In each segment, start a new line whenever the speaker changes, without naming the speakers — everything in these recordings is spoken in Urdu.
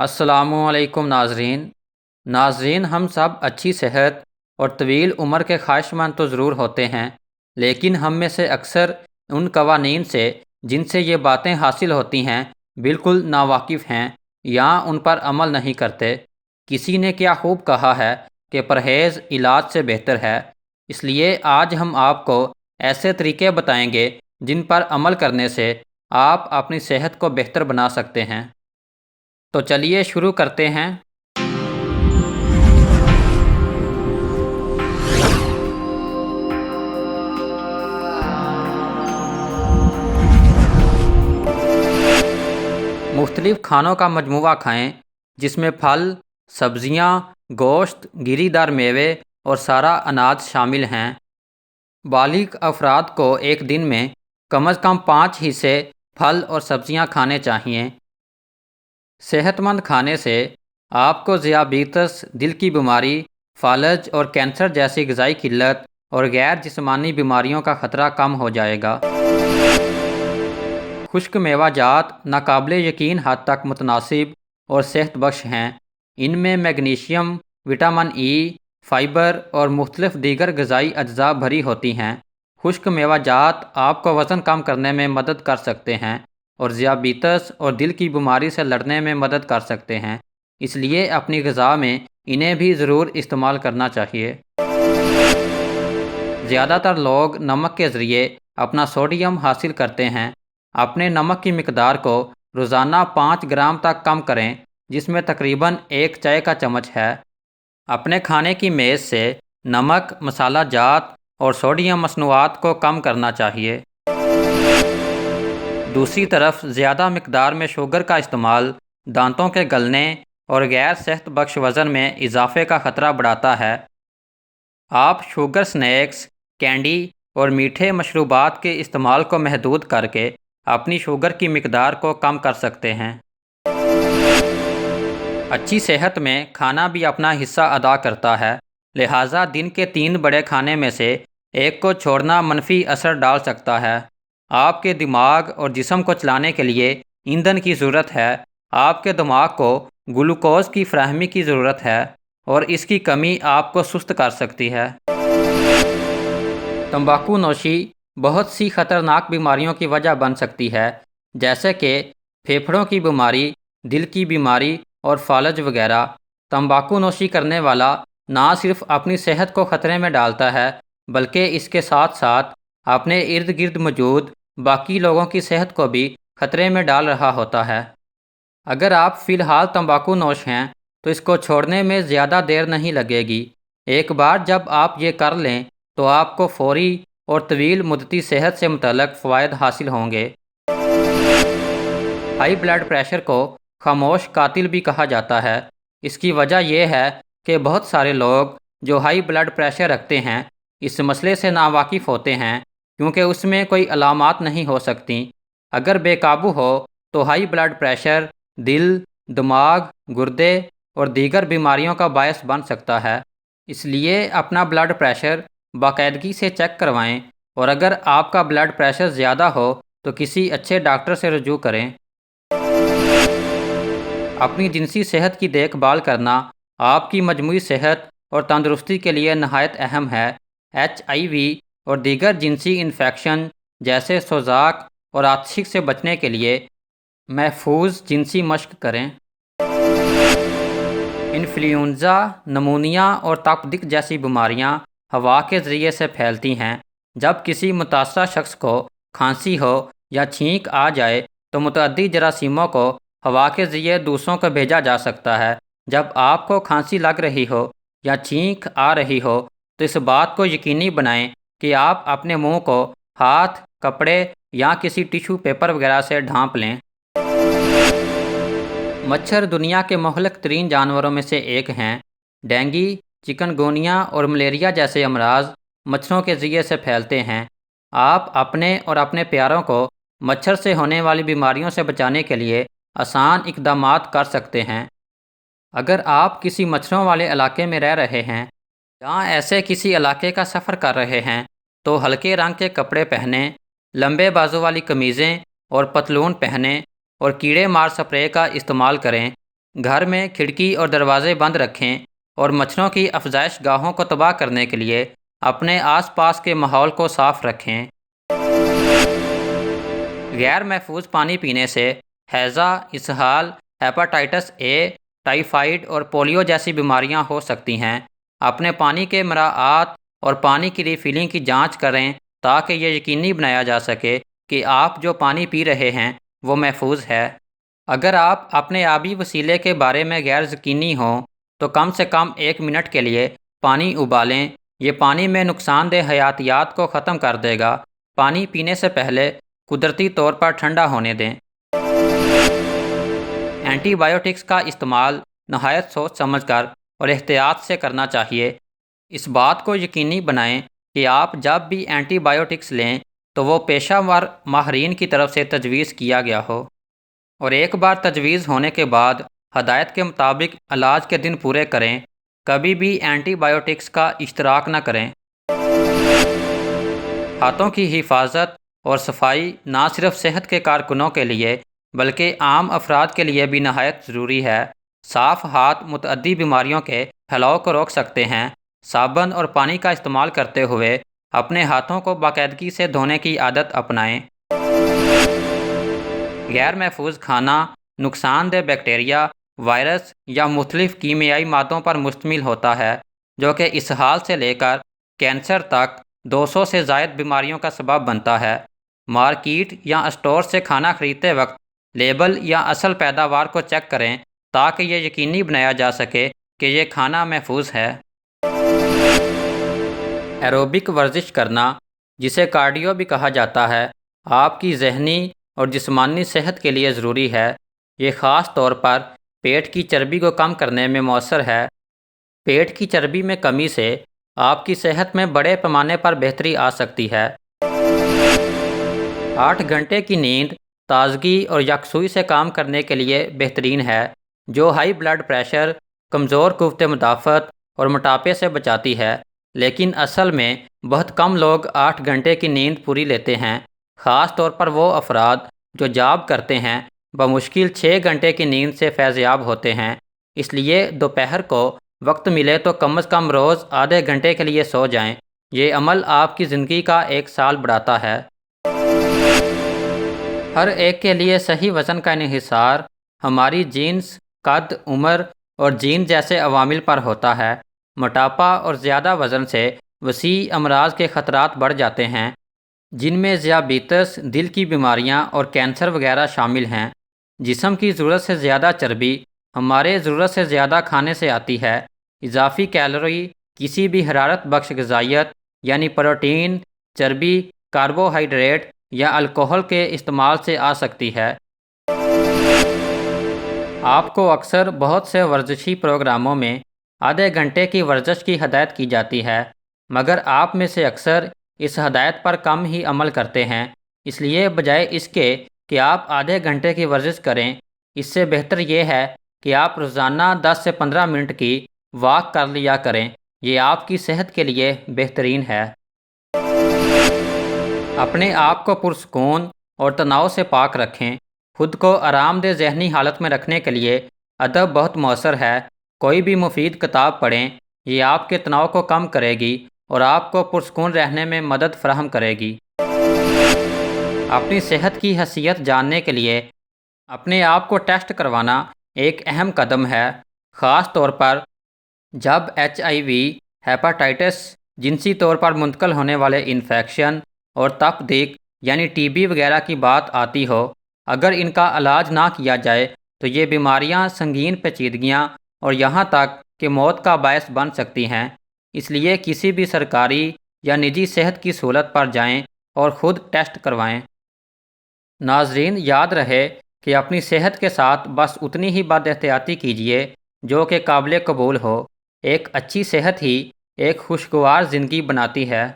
السلام علیکم ناظرین، ہم سب اچھی صحت اور طویل عمر کے خواہشمند تو ضرور ہوتے ہیں، لیکن ہم میں سے اکثر ان قوانین سے جن سے یہ باتیں حاصل ہوتی ہیں بالکل ناواقف ہیں یا ان پر عمل نہیں کرتے۔ کسی نے کیا خوب کہا ہے کہ پرہیز علاج سے بہتر ہے، اس لیے آج ہم آپ کو ایسے طریقے بتائیں گے جن پر عمل کرنے سے آپ اپنی صحت کو بہتر بنا سکتے ہیں۔ تو چلیے شروع کرتے ہیں۔ مختلف کھانوں کا مجموعہ کھائیں جس میں پھل، سبزیاں، گوشت، گری دار میوے اور سارا اناج شامل ہیں۔ بالغ افراد کو ایک دن میں کم از کم 5 حصے پھل اور سبزیاں کھانے چاہئیں۔ صحت مند کھانے سے آپ کو ذیابیطس، دل کی بیماری، فالج اور کینسر جیسی غذائی قلت اور غیر جسمانی بیماریوں کا خطرہ کم ہو جائے گا۔ خشک میوہ جات ناقابل یقین حد تک متناسب اور صحت بخش ہیں۔ ان میں میگنیشیم، وٹامن ای، فائبر اور مختلف دیگر غذائی اجزاء بھری ہوتی ہیں۔ خشک میوہ جات آپ کو وزن کم کرنے میں مدد کر سکتے ہیں اور ذیابیطس اور دل کی بیماری سے لڑنے میں مدد کر سکتے ہیں، اس لیے اپنی غذا میں انہیں بھی ضرور استعمال کرنا چاہیے۔ زیادہ تر لوگ نمک کے ذریعے اپنا سوڈیم حاصل کرتے ہیں۔ اپنے نمک کی مقدار کو روزانہ 5 گرام تک کم کریں، جس میں تقریباً 1 چائے کا چمچ ہے۔ اپنے کھانے کی میز سے نمک، مسالہ جات اور سوڈیم مصنوعات کو کم کرنا چاہیے۔ دوسری طرف زیادہ مقدار میں شوگر کا استعمال دانتوں کے گلنے اور غیر صحت بخش وزن میں اضافے کا خطرہ بڑھاتا ہے۔ آپ شوگر سنیکس، کینڈی اور میٹھے مشروبات کے استعمال کو محدود کر کے اپنی شوگر کی مقدار کو کم کر سکتے ہیں۔ اچھی صحت میں کھانا بھی اپنا حصہ ادا کرتا ہے، لہٰذا دن کے 3 بڑے کھانے میں سے ایک کو چھوڑنا منفی اثر ڈال سکتا ہے۔ آپ کے دماغ اور جسم کو چلانے کے لیے ایندھن کی ضرورت ہے۔ آپ کے دماغ کو گلوکوز کی فراہمی کی ضرورت ہے اور اس کی کمی آپ کو سست کر سکتی ہے۔ تمباکو نوشی بہت سی خطرناک بیماریوں کی وجہ بن سکتی ہے، جیسے کہ پھیپھڑوں کی بیماری، دل کی بیماری اور فالج وغیرہ۔ تمباکو نوشی کرنے والا نہ صرف اپنی صحت کو خطرے میں ڈالتا ہے بلکہ اس کے ساتھ ساتھ اپنے ارد گرد موجود باقی لوگوں کی صحت کو بھی خطرے میں ڈال رہا ہوتا ہے۔ اگر آپ فی الحال تمباکو نوش ہیں تو اس کو چھوڑنے میں زیادہ دیر نہیں لگے گی۔ ایک بار جب آپ یہ کر لیں تو آپ کو فوری اور طویل مدتی صحت سے متعلق فوائد حاصل ہوں گے۔ ہائی بلڈ پریشر کو خاموش قاتل بھی کہا جاتا ہے۔ اس کی وجہ یہ ہے کہ بہت سارے لوگ جو ہائی بلڈ پریشر رکھتے ہیں اس مسئلے سے ناواقف ہوتے ہیں، کیونکہ اس میں کوئی علامات نہیں ہو سکتی۔ اگر بے قابو ہو تو ہائی بلڈ پریشر دل، دماغ، گردے اور دیگر بیماریوں کا باعث بن سکتا ہے۔ اس لیے اپنا بلڈ پریشر باقاعدگی سے چیک کروائیں اور اگر آپ کا بلڈ پریشر زیادہ ہو تو کسی اچھے ڈاکٹر سے رجوع کریں۔ اپنی جنسی صحت کی دیکھ بھال کرنا آپ کی مجموعی صحت اور تندرستی کے لیے نہایت اہم ہے۔ HIV اور دیگر جنسی انفیکشن جیسے سوزاک اور آتشک سے بچنے کے لیے محفوظ جنسی مشق کریں۔ انفلوئنزا، نمونیا اور تپ دق جیسی بیماریاں ہوا کے ذریعے سے پھیلتی ہیں۔ جب کسی متاثرہ شخص کو کھانسی ہو یا چھینک آ جائے تو متعدی جراثیموں کو ہوا کے ذریعے دوسروں کو بھیجا جا سکتا ہے۔ جب آپ کو کھانسی لگ رہی ہو یا چھینک آ رہی ہو تو اس بات کو یقینی بنائیں کہ آپ اپنے منہ کو ہاتھ، کپڑے یا کسی ٹیشو پیپر وغیرہ سے ڈھانپ لیں۔ مچھر دنیا کے مہلک ترین جانوروں میں سے ایک ہیں۔ ڈینگی، چکن گونیا اور ملیریا جیسے امراض مچھروں کے ذریعے سے پھیلتے ہیں۔ آپ اپنے اور اپنے پیاروں کو مچھر سے ہونے والی بیماریوں سے بچانے کے لیے آسان اقدامات کر سکتے ہیں۔ اگر آپ کسی مچھروں والے علاقے میں رہ رہے ہیں یا ایسے کسی علاقے کا سفر کر رہے ہیں تو ہلکے رنگ کے کپڑے پہنیں، لمبے بازو والی قمیضیں اور پتلون پہنیں اور کیڑے مار سپرے کا استعمال کریں۔ گھر میں کھڑکی اور دروازے بند رکھیں اور مچھروں کی افزائش گاہوں کو تباہ کرنے کے لیے اپنے آس پاس کے ماحول کو صاف رکھیں۔ غیر محفوظ پانی پینے سے ہیضہ، اسہال، ہیپاٹائٹس اے، ٹائیفائڈ اور پولیو جیسی بیماریاں ہو سکتی ہیں۔ اپنے پانی کے مراعات اور پانی کی ریفلنگ کی جانچ کریں تاکہ یہ یقینی بنایا جا سکے کہ آپ جو پانی پی رہے ہیں وہ محفوظ ہے۔ اگر آپ اپنے آبی وسیلے کے بارے میں غیر یقینی ہوں تو کم سے کم 1 منٹ کے لیے پانی ابالیں۔ یہ پانی میں نقصان دہ حیاتیات کو ختم کر دے گا۔ پانی پینے سے پہلے قدرتی طور پر ٹھنڈا ہونے دیں۔ اینٹی بایوٹکس کا استعمال نہایت سوچ سمجھ کر اور احتیاط سے کرنا چاہیے۔ اس بات کو یقینی بنائیں کہ آپ جب بھی اینٹی بایوٹکس لیں تو وہ پیشہ ور ماہرین کی طرف سے تجویز کیا گیا ہو، اور ایک بار تجویز ہونے کے بعد ہدایت کے مطابق علاج کے دن پورے کریں۔ کبھی بھی اینٹی بایوٹکس کا اشتراک نہ کریں۔ ہاتھوں کی حفاظت اور صفائی نہ صرف صحت کے کارکنوں کے لیے بلکہ عام افراد کے لیے بھی نہایت ضروری ہے۔ صاف ہاتھ متعدی بیماریوں کے پھیلاؤ کو روک سکتے ہیں۔ صابن اور پانی کا استعمال کرتے ہوئے اپنے ہاتھوں کو باقاعدگی سے دھونے کی عادت اپنائیں۔ غیر محفوظ کھانا نقصان دہ بیکٹیریا، وائرس یا مختلف کیمیائی مادوں پر مشتمل ہوتا ہے جو کہ اسہال سے لے کر کینسر تک 200 سے زائد بیماریوں کا سبب بنتا ہے۔ مارکیٹ یا اسٹور سے کھانا خریدتے وقت لیبل یا اصل پیداوار کو چیک کریں تاکہ یہ یقینی بنایا جا سکے کہ یہ کھانا محفوظ ہے۔ ایروبک ورزش کرنا، جسے کارڈیو بھی کہا جاتا ہے، آپ کی ذہنی اور جسمانی صحت کے لیے ضروری ہے۔ یہ خاص طور پر پیٹ کی چربی کو کم کرنے میں مؤثر ہے۔ پیٹ کی چربی میں کمی سے آپ کی صحت میں بڑے پیمانے پر بہتری آ سکتی ہے۔ 8 گھنٹے کی نیند تازگی اور یکسوئی سے کام کرنے کے لیے بہترین ہے، جو ہائی بلڈ پریشر، کمزور قوت مدافعت اور موٹاپے سے بچاتی ہے۔ لیکن اصل میں بہت کم لوگ 8 گھنٹے کی نیند پوری لیتے ہیں، خاص طور پر وہ افراد جو جاب کرتے ہیں بمشکل 6 گھنٹے کی نیند سے فیض یاب ہوتے ہیں۔ اس لیے دوپہر کو وقت ملے تو کم از کم روز آدھے گھنٹے کے لیے سو جائیں۔ یہ عمل آپ کی زندگی کا 1 سال بڑھاتا ہے۔ ہر ایک کے لیے صحیح وزن کا انحصار ہماری جینز، قد، عمر اور جین جیسے عوامل پر ہوتا ہے۔ موٹاپا اور زیادہ وزن سے وسیع امراض کے خطرات بڑھ جاتے ہیں، جن میں ذیابیطس، دل کی بیماریاں اور کینسر وغیرہ شامل ہیں۔ جسم کی ضرورت سے زیادہ چربی ہمارے ضرورت سے زیادہ کھانے سے آتی ہے۔ اضافی کیلوری کسی بھی حرارت بخش غذائیت یعنی پروٹین، چربی، کاربوہائیڈریٹ یا الکحل کے استعمال سے آ سکتی ہے۔ آپ کو اکثر بہت سے ورزشی پروگراموں میں آدھے گھنٹے کی ورزش کی ہدایت کی جاتی ہے، مگر آپ میں سے اکثر اس ہدایت پر کم ہی عمل کرتے ہیں۔ اس لیے بجائے اس کے کہ آپ آدھے گھنٹے کی ورزش کریں، اس سے بہتر یہ ہے کہ آپ روزانہ 10 سے 15 منٹ کی واک کر لیا کریں۔ یہ آپ کی صحت کے لیے بہترین ہے۔ اپنے آپ کو پرسکون اور تناؤ سے پاک رکھیں۔ خود کو آرام دہ ذہنی حالت میں رکھنے کے لیے ادب بہت مؤثر ہے۔ کوئی بھی مفید کتاب پڑھیں، یہ آپ کے تناؤ کو کم کرے گی اور آپ کو پرسکون رہنے میں مدد فراہم کرے گی۔ اپنی صحت کی حیثیت جاننے کے لیے اپنے آپ کو ٹیسٹ کروانا ایک اہم قدم ہے، خاص طور پر جب HIV، ہیپاٹائٹس، جنسی طور پر منتقل ہونے والے انفیکشن اور تپ یعنی TB وغیرہ کی بات آتی ہو۔ اگر ان کا علاج نہ کیا جائے تو یہ بیماریاں سنگین پیچیدگیاں اور یہاں تک کہ موت کا باعث بن سکتی ہیں۔ اس لیے کسی بھی سرکاری یا نجی صحت کی سہولت پر جائیں اور خود ٹیسٹ کروائیں۔ ناظرین، یاد رہے کہ اپنی صحت کے ساتھ بس اتنی ہی بد احتیاطی کیجیے جو کہ قابل قبول ہو۔ ایک اچھی صحت ہی ایک خوشگوار زندگی بناتی ہے۔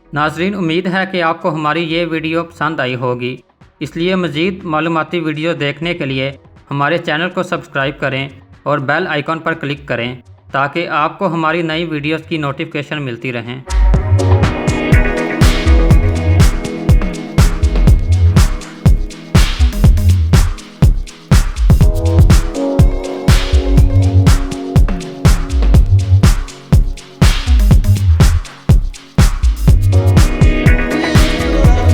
ناظرین، امید ہے کہ آپ کو ہماری یہ ویڈیو پسند آئی ہوگی۔ اس لیے مزید معلوماتی ویڈیو دیکھنے کے لیے ہمارے چینل کو سبسکرائب کریں اور بیل آئیکن پر کلک کریں تاکہ آپ کو ہماری نئی ویڈیوز کی نوٹیفیکیشن ملتی رہیں۔